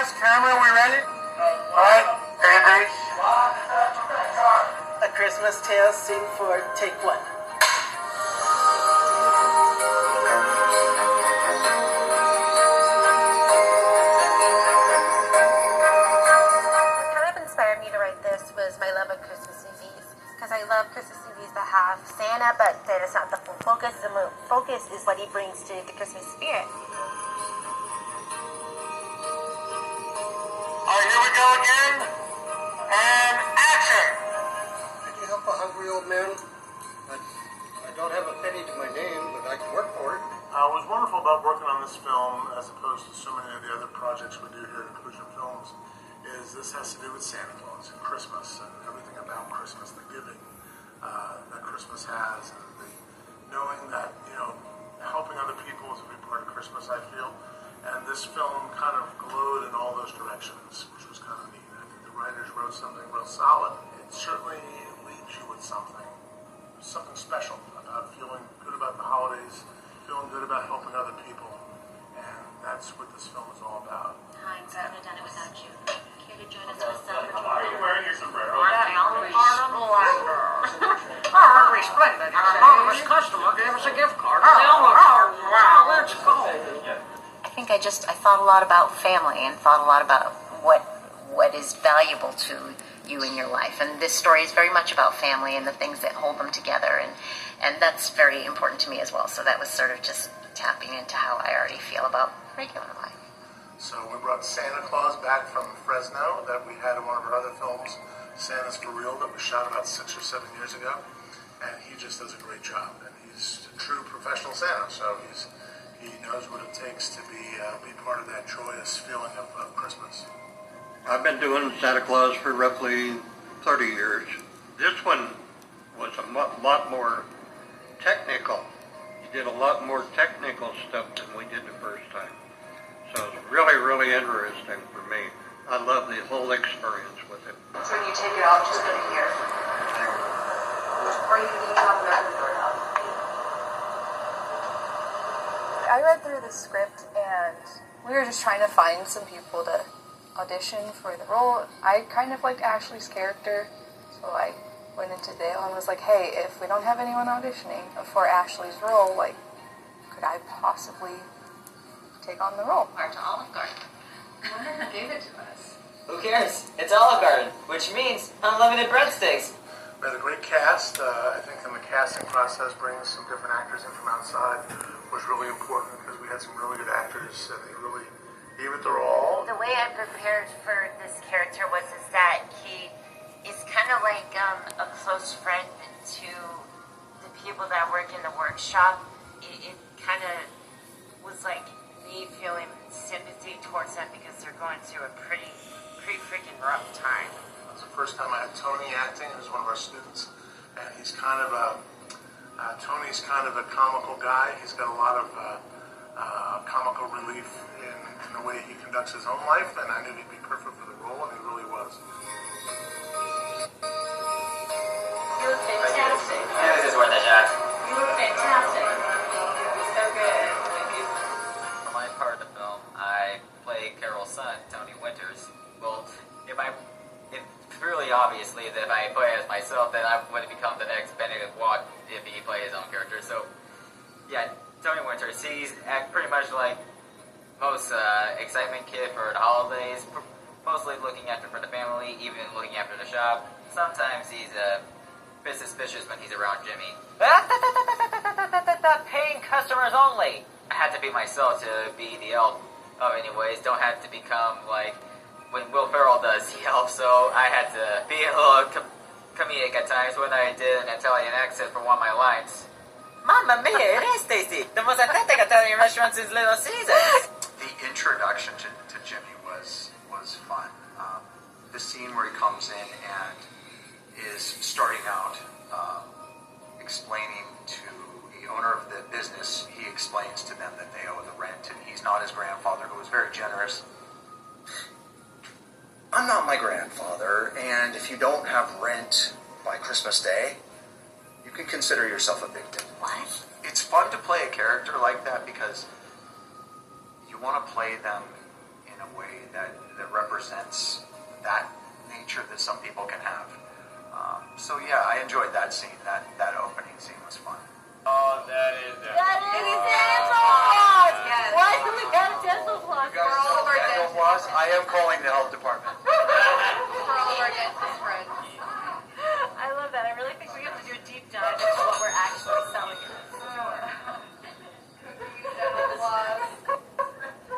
guys, camera, we ready? Alright, ready? A Christmas Tale, scene 4, take 1. What kind of inspired me to write this was my love of Christmas movies. Because I love Christmas movies that have Santa, but that is not the full focus. The focus is what he brings to the Christmas spirit. Alright, here we go again. And action! Could you help a hungry old man? I don't have a penny to my name, but I can work for it. What's wonderful about working on this film, as opposed to so many of the other projects we do here at Inclusion Films, is this has to do with Santa Claus and Christmas and everything about Christmas, the giving that Christmas has, and the knowing that, helping other people is a big part of Christmas, I feel. And this film kind of glowed in all those directions, which was kind of neat. I think the writers wrote something real solid. It certainly leaves you with something special about feeling good about the holidays, feeling good about helping other people. And that's what this film is all about. Heinz, I couldn't have done it without you. Care to join us for a celebratory? Are you wearing your sombrero? Hungry Splendid, an anonymous customer gave us a gift card. Wow, let's go. I think I thought a lot about family and thought a lot about what is valuable to you in your life. And this story is very much about family and the things that hold them together. And that's very important to me as well. So that was sort of just tapping into how I already feel about regular life. So we brought Santa Claus back from Fresno that we had in one of our other films, Santa's For Real, that was shot about 6 or 7 years ago. And he just does a great job. And he's a true professional Santa. So he knows what it takes to be part of that joyous feeling of Christmas. I've been doing Santa Claus for roughly 30 years. This one was a lot more technical. He did a lot more technical stuff than we did the first time. So it's really, really interesting for me. I love the whole experience with it. So when you take it out, just go to here. Or you can have another doorknob. I read through the script and we were just trying to find some people to audition for the role. I kind of liked Ashley's character, so I went into Dale and was like, hey, if we don't have anyone auditioning for Ashley's role, could I possibly take on the role? Or to Olive Garden. I wonder who gave it to us. Who cares? It's Olive Garden, which means unlimited breadsticks. We had a great cast. I think in the casting process, bringing some different actors in from outside was really important because we had some really good actors and they really gave it their all. The way I prepared for this character was that he is kind of like a close friend to the people that work in the workshop. It kind of was like me feeling sympathy towards them because they're going through a pretty freaking rough time. It was the first time I had Tony acting, who's one of our students, and he's kind of Tony's kind of a comical guy. He's got a lot of comical relief in the way he conducts his own life, and I knew he'd be perfect for the role, and he really was. You look fantastic. Yeah, this is worth a shot. You look fantastic. So good. For my part of the film, I play Carol's son, Tony Winters. Well, it's really obviously that if I play as myself, then I would become the next Benedict Watt if he played his own character. So, yeah, Tony Winters, he's pretty much like most excitement kid for the holidays, mostly looking after for the family, even looking after the shop. Sometimes he's a bit suspicious when he's around Jimmy. Paying customers only. I had to be myself to be the elf. Anyways, don't have to become like when Will Ferrell does the elf, so I had to be a little comedic at times when I did an Italian accent for one of my lines. Mamma mia, it is tasty! The most authentic Italian restaurants in Little Caesars! The introduction to Jimmy was fun. The scene where he comes in and is starting out explaining to the owner of the business, he explains to them that they owe the rent, and he's not his grandfather, who was very generous. I'm not my grandfather, and if you don't have rent by Christmas Day, you can consider yourself a victim. What? It's fun to play a character like that because you want to play them in a way that represents that nature that some people can have. So yeah, I enjoyed that scene. That opening scene was fun. Oh, that is it. That is dental floss! Yes. Why do we have dental floss? You guys know dental floss? I am calling the health department. For all of our dentist friends. I love that. I really think we have to do a deep dive into what we're actually selling in this store. Dental floss.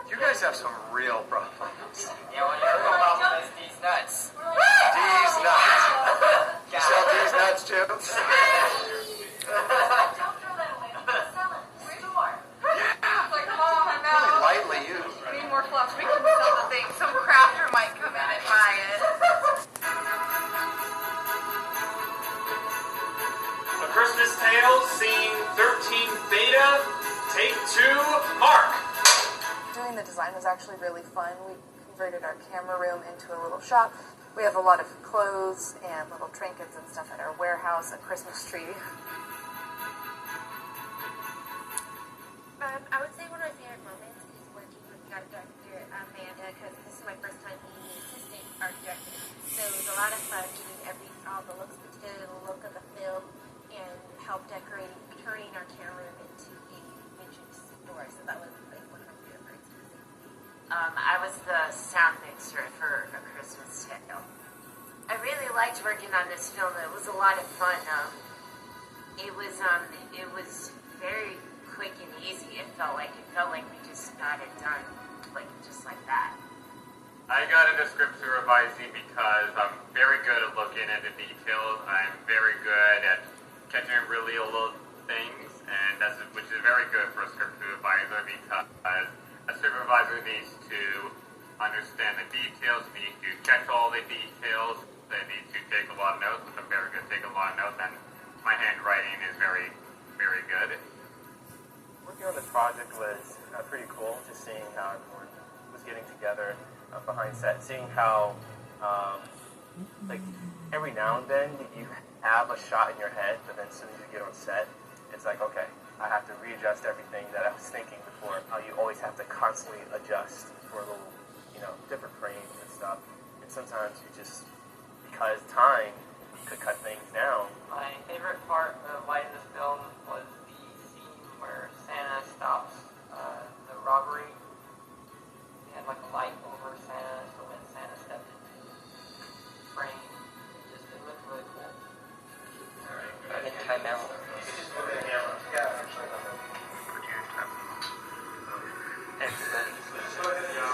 You guys have some real problems. Yeah, well, your real problem is these nuts. D's nuts. You sell D's nuts too? Don't throw that away. Sell it. Store. It's like, Mom, I'm Really out. lightly used. We need more floss. We can sell the thing. Some crafter might come in and buy it. A Christmas Tale, scene 13 beta, take 2, Mark. Doing the design was actually really fun. We converted our camera room into a little shop. We have a lot of clothes and little trinkets and stuff at our warehouse, a Christmas tree. I would say one of my favorite moments is working with our director, Amanda, because this is my first time being an assistant art director. So it was a lot of fun getting all the looks put together, the look of the film, and help decorating, turning our camera room into a vintage store. So that was like one of my favorite parts. I was the sound mixer for A Christmas Tale. I really liked working on this film. It was a lot of fun. It was very quick and easy. It felt like we just got it done, just like that. I got into script supervising because I'm very good at looking at the details. I'm very good at catching really little things, and which is very good for a script supervisor because a supervisor needs to understand the details, needs to catch all the details, they need to take a lot of notes, which I'm very good at taking a lot of notes, and my handwriting is very, very good. Working on the project was pretty cool, just seeing how everyone was getting together behind set, seeing how, every now and then you have a shot in your head, but then as soon as you get on set, it's like, okay, I have to readjust everything that I was thinking before. You always have to constantly adjust for a little, different frames and stuff. And sometimes you just, because time could cut things down. My favorite part of lighting this film was the scene where Santa stops the robbery. He had like a light over Santa, so when Santa stepped into the frame, it looked really cool. Alright, in timeout.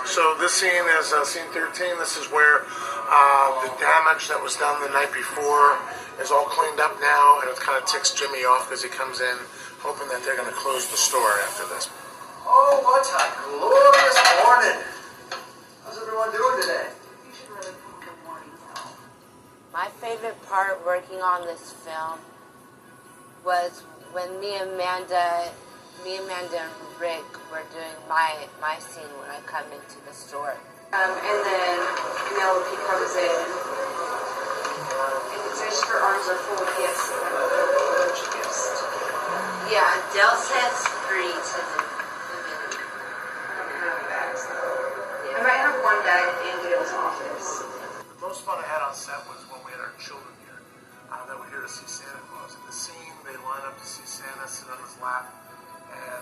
So this scene is scene 13. This is where the damage that was done the night before is all cleaned up now, and it kind of ticks Jimmy off because he comes in hoping that they're going to close the store after this. Oh, what a glorious morning! How's everyone doing today? You should really put good morning now. My favorite part working on this film was when me and Amanda and Rick were doing my scene when I come into the store. And then Penelope comes in, and just her arms are full of gifts. Gifts. Yeah, Dell says 3 to the I don't have bags though. I might have one bag in Dale's office. The most fun I had on set was when we had our children here that were here to see Santa Claus. In the scene, they line up to see Santa sit on his lap. And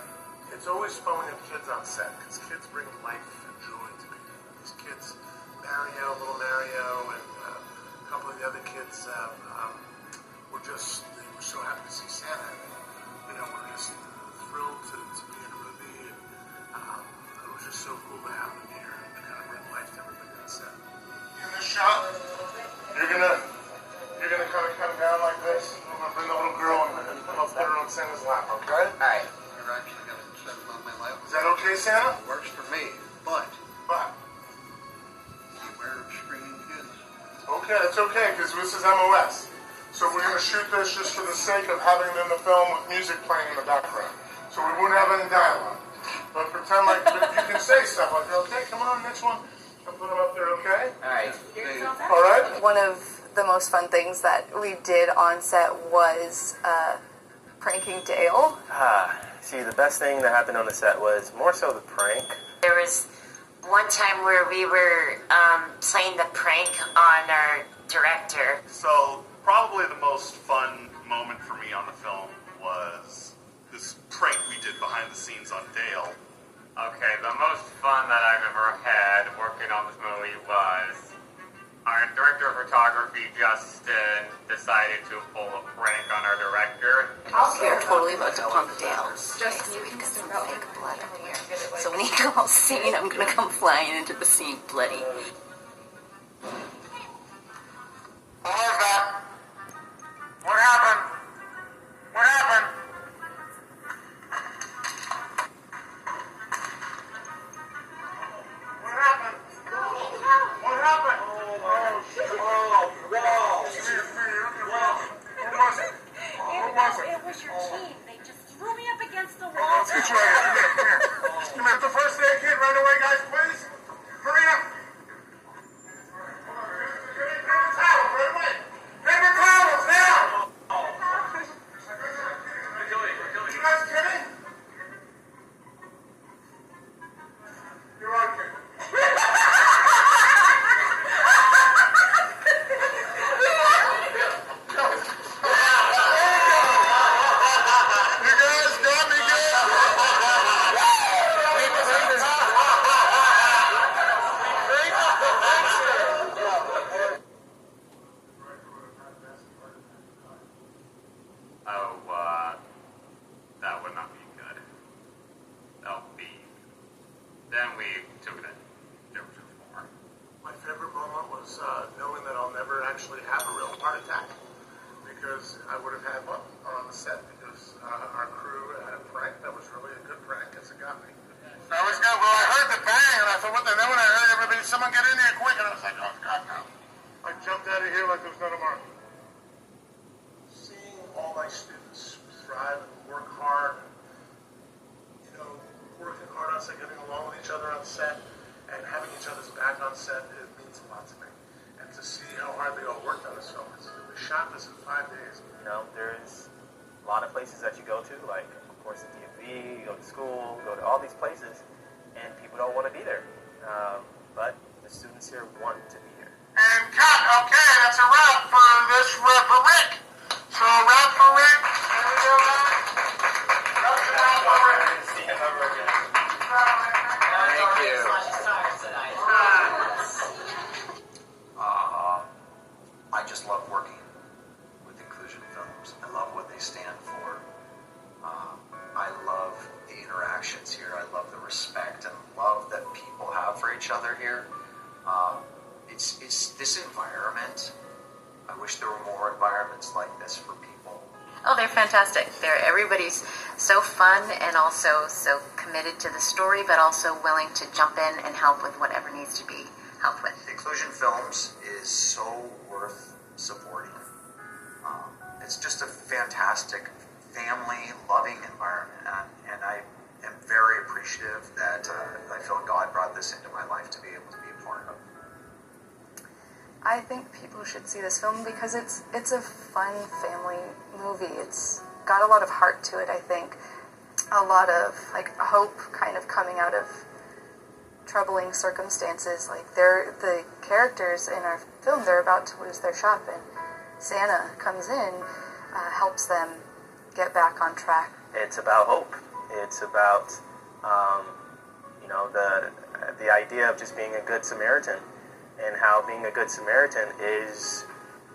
it's always fun when you have kids on set because kids bring life and joy to people. These kids, little Mario, and a couple of the other kids were so happy to see Santa. And, we're just thrilled to be in a movie. And it was just so cool to have them here and to kind of bring life to everybody on set. In this shot, you're gonna kind of come down like this. I'm gonna bring the little girl and put her on Santa's lap. Okay? All right. You're actually going to set it on my lap. Is that okay, Santa? Works for me, but beware of screaming kids. Okay, it's okay, because this is MOS. So we're going to shoot this just for the sake of having it in the film with music playing in the background. So we wouldn't have any dialogue. But pretend like you can say stuff like, okay, come on, next one. I'll put them up there, okay? All right. All right? One of the most fun things that we did on set was pranking Dale. See, the best thing that happened on the set was more so the prank. There was one time where we were playing the prank on our director. So probably the most fun moment for me on the film was this prank we did behind the scenes on Dale. Okay, the most fun that I've ever had working on this movie was our director of photography, Justin, decided to pull a prank on our director. They're totally about to pump Dale's. Just so we've got some fake blood up here. So when he calls scene, I'm gonna come flying into the scene bloody. What was that? What happened? What happened? What happened? What happened? Oh, shit. Oh, wow. Who was it? Who was it? It was your team. They just threw me up against the wall. Let's get you out of here. Come here. Come here. The first aid kit right away, guys, please. Hurry up. Paper towels right away. Paper towels now. You guys kidding? You're on kidding. You guys got me That would not be good. That'll be. Then we took it. There was more. My favorite moment was knowing that I'll never actually have a real heart attack, because I would have had one on the set, because our crew had a prank that was really a good prank as it got me. That was good. Well, I heard the bang, and I thought, what the hell? When I heard everybody, someone get in here quick, and I was like, oh, God, no. I jumped out of here like there was no tomorrow. Seeing all my students thrive and work hard, you know, working hard on set, getting along with each other on set, and having each other's back on set, it means a lot to me. And to see how hard they all worked on this film. We shot this in 5 days. You know, there's a lot of places that you go to, like, of course, the DMV, you go to school, go to all these places, and people don't want to be there. But the students here want to be here. And cut. Okay, that's a wrap for this for Rick. So a wrap for Rick. There we go, guys. That's a wrap for Rick. Thank you. I just love working with Inclusion Films. I love what they stand for. I love the interactions here. I love the respect and love that people have for each other here. It's this environment. I wish there were more environments like this for people. Oh, they're fantastic. Everybody's so fun and also so committed to the story, but also willing to jump in and help with whatever needs to be helped with. Inclusion Films is so worth supporting. It's just a fantastic, family-loving environment, and I am very appreciative that I feel God brought this into my life to be able to be a part of. I think people should see this film because it's a fun family movie. It's got a lot of heart to it, I think. A lot of like hope kind of coming out of troubling circumstances. Like the characters in our film, they're about to lose their shop, and Santa comes in, helps them get back on track. It's about hope. It's about, you know, the idea of just being a good Samaritan, and how being a good Samaritan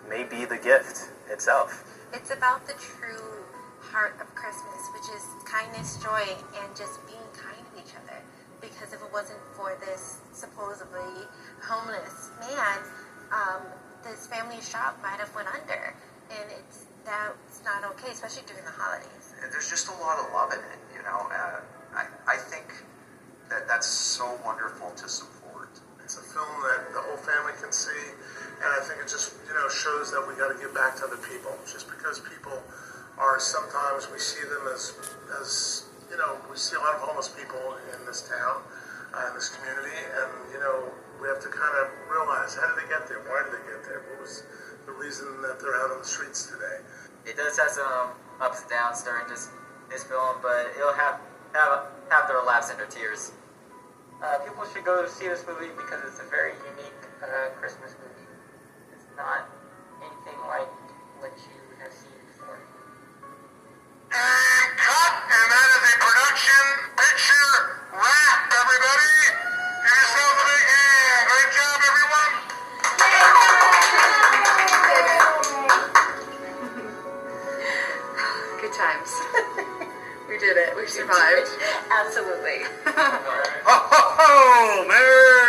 may be the gift itself. It's about the true heart of Christmas, which is kindness, joy, and just being kind to each other. Because if it wasn't for this supposedly homeless man, this family shop might have went under, and that's not okay, especially during the holidays. There's just a lot of love in it, you know. I think that's so wonderful to support. It's a film that the whole family can see, and I think it just, you know, shows that we got to give back to other people. Just because people are, sometimes we see them as you know, we see a lot of homeless people in this town, in this community, and, you know, we have to kind of realize, how did they get there? Why did they get there? What was the reason that they're out on the streets today? It does have some ups and downs during this film, but it'll have their laughs and their tears. People should go see this movie because it's a very unique Christmas movie. It's not anything like what you have seen before. And cut, and that is a production picture wrap, everybody. Give yourselves a big hand. Great job, everyone. Good times. We did it. We survived. Absolutely. Ho, ho, ho! Merry